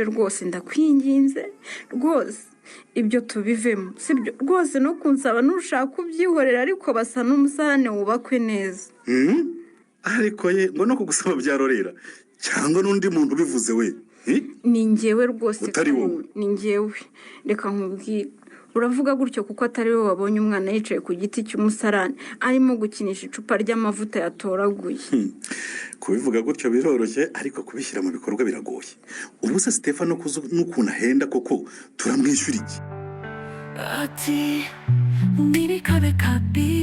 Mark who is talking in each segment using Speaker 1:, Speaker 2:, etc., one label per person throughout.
Speaker 1: rwose ndakwinginze rwose ibyo tubivemo sibyo rwose no kunsaba nushaka kubyihorera ariko basa n'umusarane wubakwe neza
Speaker 2: ariko ye ngo no kugusaba byarorera cyangwa n'undi muntu ubivuze we
Speaker 1: ni njyewe rwose
Speaker 2: utari wowe
Speaker 1: ni njyewe reka nkubwire uravuga gutyo kuko atari wowe wabonye umwana yicaye ku giti cy'umusarane arimo gukinisha icupa ry'amavuta yatoraguye
Speaker 2: kubivuga gutyo biroroshye ariko kubishyira mu bikorwa biragoye ubu se Stefano n'ukuntu ahenda koko turamwishyura iki
Speaker 3: ati nibikabe kabi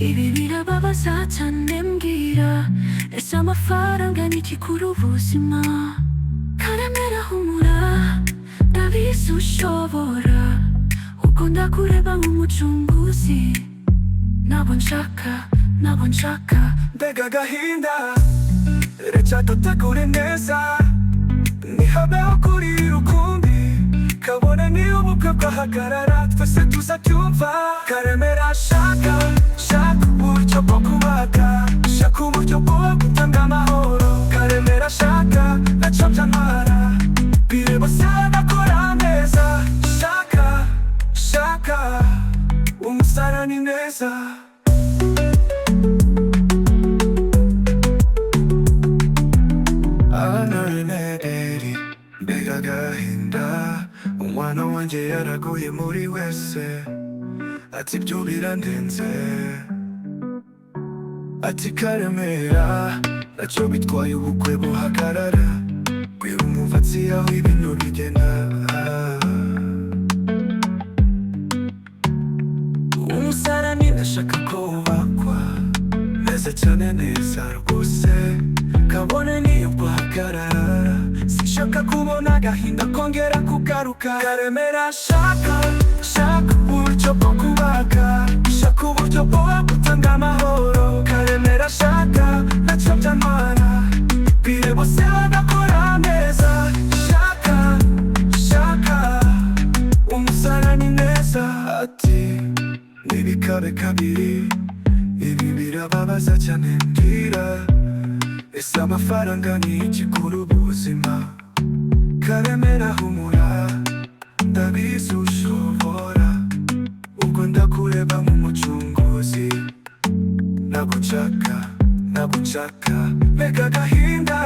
Speaker 3: ibi birababaza cyane mbwira ese amafaranga ni iki kuri ubuzima karemera humura ndabizi ushobora ukunda kureba nk'umucunguzi nabo nshaka
Speaker 4: mbega agahinda reka dutegure neza ntihabeho kurira ukundi kabone niyo ubukwe bwahagarara twese tuzabyumva karemera shaka uburyo bwo kubaga shaka uburyo bwo gutanga amahoro karemera shaka nacyo byantwara bire bose bakora neza shaka umusarani neza mbega agahinda umwana wanjye yaraguye muri wese ati ibyo birandenze ati karemera nacyo bitwaye ubukwe buhagarara bwira umuvatsi aho ibintu bigenda umusarani ndashaka ko wubakwa neza cyane neza rwose kabone niyo bwahagarara sinshaka kubona agahinda kongera kugaruka karemera shaka uburyo bwo kubaga shaka uburyo bwo gutanga amahoro karemera shaka nacyo byantwara bire bose bagakora neza shaka umusarani neza ati nibikabe kabiri ibi birababaza cyane mbwira ese amafaranga ni iki kuri ubuzima karemera humura ndabizi ushobora ubwo ndakureba nk'umucunguzi ntabwo nshaka mbega agahinda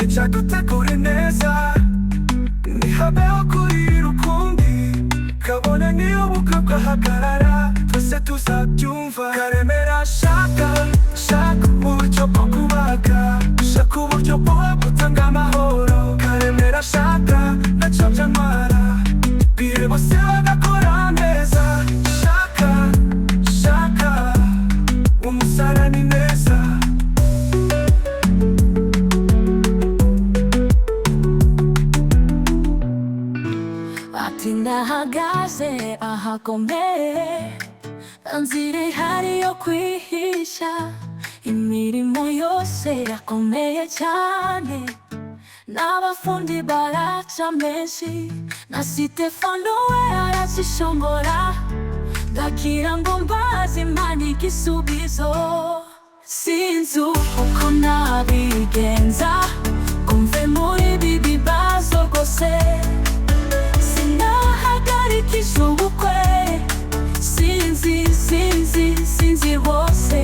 Speaker 4: reka dutegure neza ntihabeho kurira ukundi kabone niyo ubukwe bwahagarara twese tuzabyumva karemera shaka uburyo bwo kubaga shaka uburyo bwo gutanga amahoro karemera shaka nacyo byantwara bire bose bagakora neza shaka umusarani neza
Speaker 3: ati ndahagaze ahakomeye nzira ihari yo kwihisha imirimo yose yakomeye cyane n'abafundi baraca menshi na Stefano we arazishongora ndagira ngo mbaze Imana igisubizo sinzi uko nabigenza kumve muri ibi bibazo rwose sinahagarikisha ubukwe sinzi rwose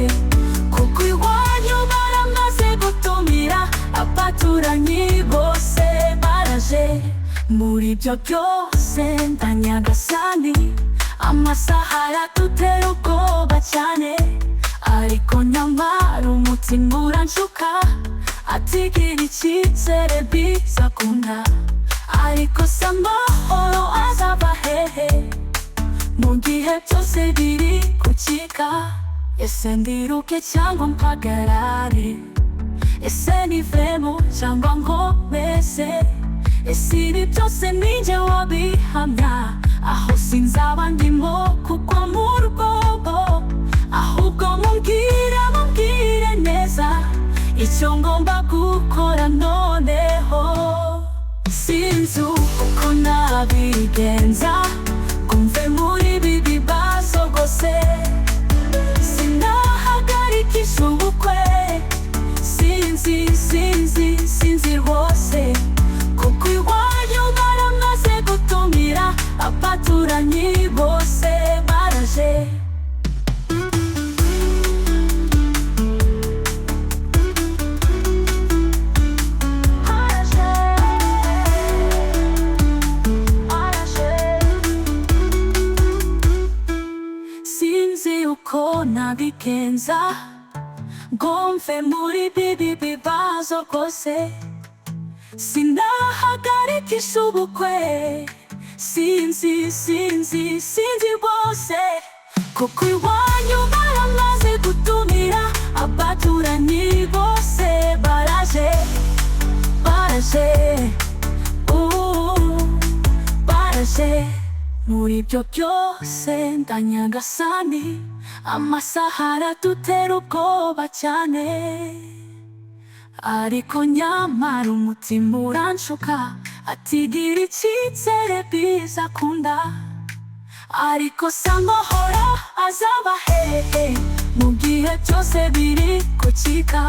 Speaker 3: kuko iwanyu baramaze gutumira abaturanyi bose baraje muri ibyo byose ndanyagasani amasaha aradutera ubwoba cyane ariko nyamara umutima uranshuka atigira icyizere bizakunda ariko se amahoro azaba hehe mu gihe byose biri gucika ese ndiruke cyangwa mpagarare ese nivemo cyangwa nkomeze ese ibi byose ninjye wabihamya aho sinzaba ndimo kugwa mu rwobo ahubwo mumbwire neza icyo ngomba gukora noneho sinzi uko nabigenza kumve muri ibi bibazo rwose sinahagarikisha ubukwe sinzi rwose mve muri bibi bibazo rwose sinahagarikisha ubukwe sinzi rwose kuko iwanyu baramaze gutumira abaturanyi bose baraje muri ibyo byose ndanyagasani amasaha aradutera ubwoba cyane ariko nyamara umutima uranshuka atigira icyizere bizakunda ariko sangohora azaba hehe mu gihe byose biri kucika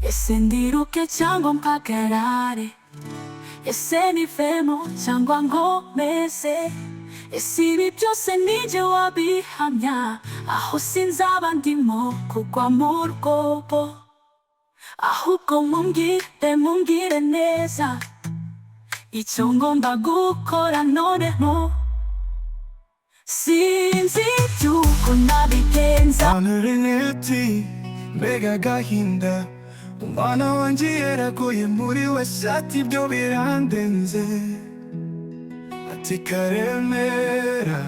Speaker 3: ese ndiruke cyangwa mpagarare ese nivemo cyangwa ngomeze ese ibi byose nijye wabihamya aho sinzaba ndimo kugwa mu rwobo ahubwo mumbwire neza icyo ngomba gukora noneho sinzi iby'uko nabigenza
Speaker 4: hanurineti mbega agahinda umwana wanjye yaraguye muri we ati ibyo birandenze ati karemera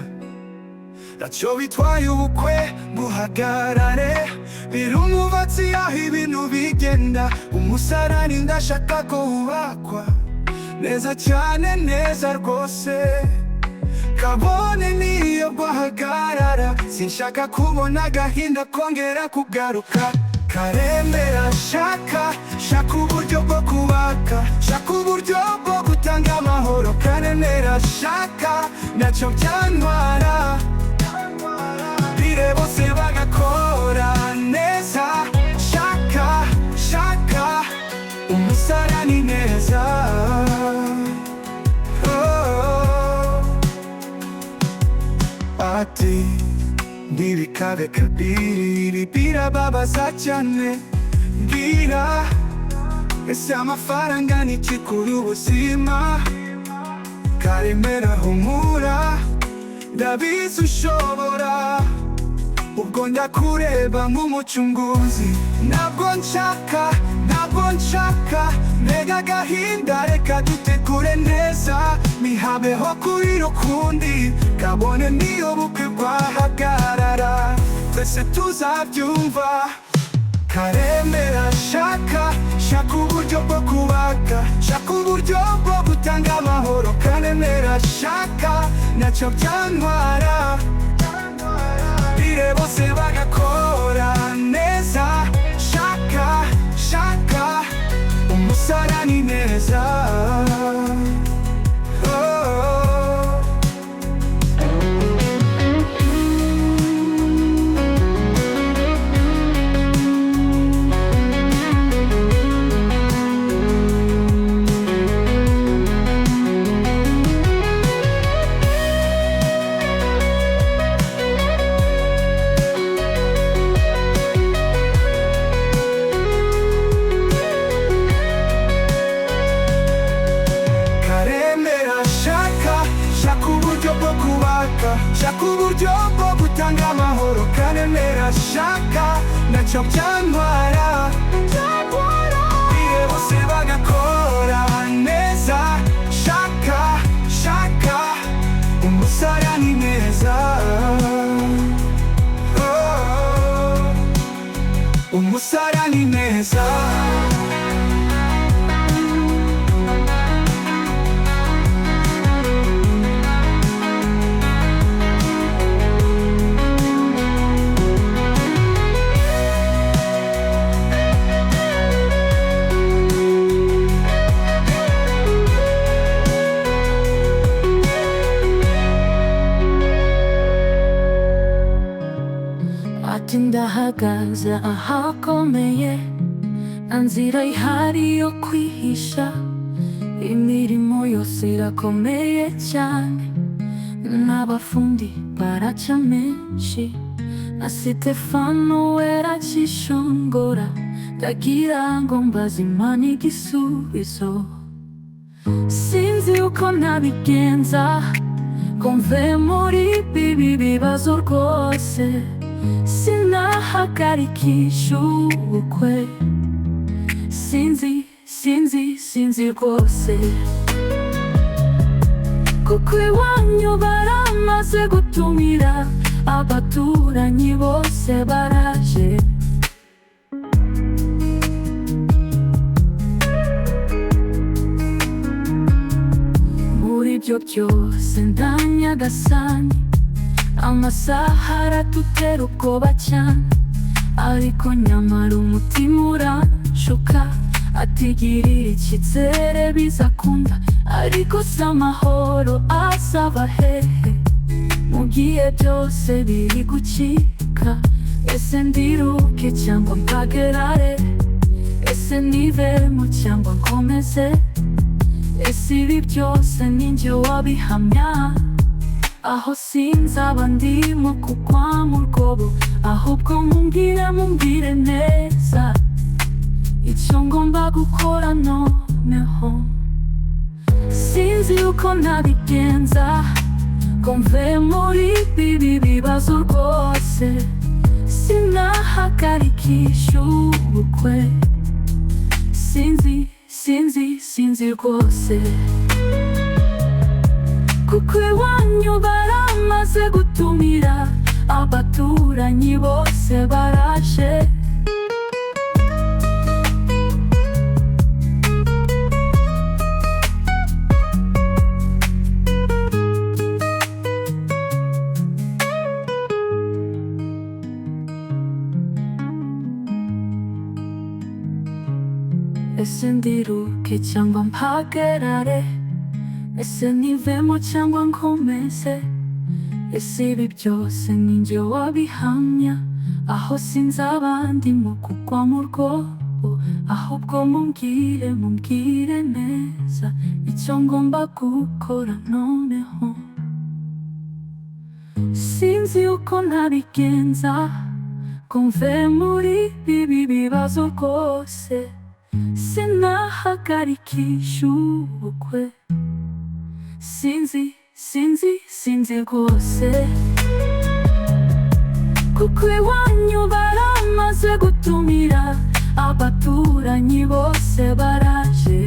Speaker 4: ntacyo bitwaye ubukwe buhagarare birumubatsi aho ibintu bigenda umusarani ndashaka ko wubakwa neza cyane neza rwose kabone niyo guhagarara sinshaka kubona agahinda kongera kugaruka karemera shaka uburyo bwo kubaka shaka uburyo bwo gutanga amahoro karemera shaka ntacyo byantwara bire bose bagakora neza shaka umusarani neza ati ntibikabe kabiri birababaza cyane mbwira ese amafaranga ni iki kuri ubuzima karemera humura ndabizi ushobora ubwo ndakureba nk'umucunguzi ntabwo nshaka mbega agahinda reka dutegure neza mihabeho kuri rukundi kabone niyo bukwe bwahagarara twese tuzabyumva karemera shaka uburyo bwo kubaka shaka uburyo bwo gutanga amahoro karemera shaka ntacyo byantwara bire bose bagakora neza shaka umusarani neza shaka uburyo bwo gutanga amahoro karemera shaka ntacyo byantwara bire bose bagakora neza shaka umusarani neza umusarani neza
Speaker 3: ndahagaze ahakomeye nzira ihari yo kwihisha imirimo yose irakomeye cyane n'abafundi baraca menshi na Sitefano wera kishongora ndagira ngo mbaze Imana igisubizo sinzi uko nabigenza ngo mve muri bibi bibazo rwose sinahagarikisha ubukwe sinzi rwose kuko iwanyu baramaze gutumira abaturanyi bose baraje muri ibyo byose ndanyagasani amasaha aratutera ubwoba cyane ariko nyamara umutima uranshuka atigirira icyizere bizakunda ariko si amahoro asaba hehe mu gihe byose biri gucika ese ndiruke cyangwa mpagerare ese nivemo cyangwa nkomeze ese ibi byose ni njye wabihamya aho sinzaba ndimo kugwa mu rwobo ahubwo mumbwire neza icyo ngomba gukora noneho sinzi uko nabigenza ngo mve muri ibi bibazo rwose sinahagarikisha ubukwe sinzi rwose kuko iwanyu baramaze gutumira abaturanyi bose baraje ese ndiruke cyangwa mpagerare ese nivemo cyangwa nkomeze ese ibi byose ni njye wabihamya aho sinzaba ndimo kugwa mu rwobo ahubwo mumbwire neza icyo ngomba gukora noneho sinzi uko nabigenza ngo mve muri ibi bibazo rwose sinahagarikisha ubukwe sinzi rwose kuko iwanyu baramaze gutumira abaturanyi bose baraje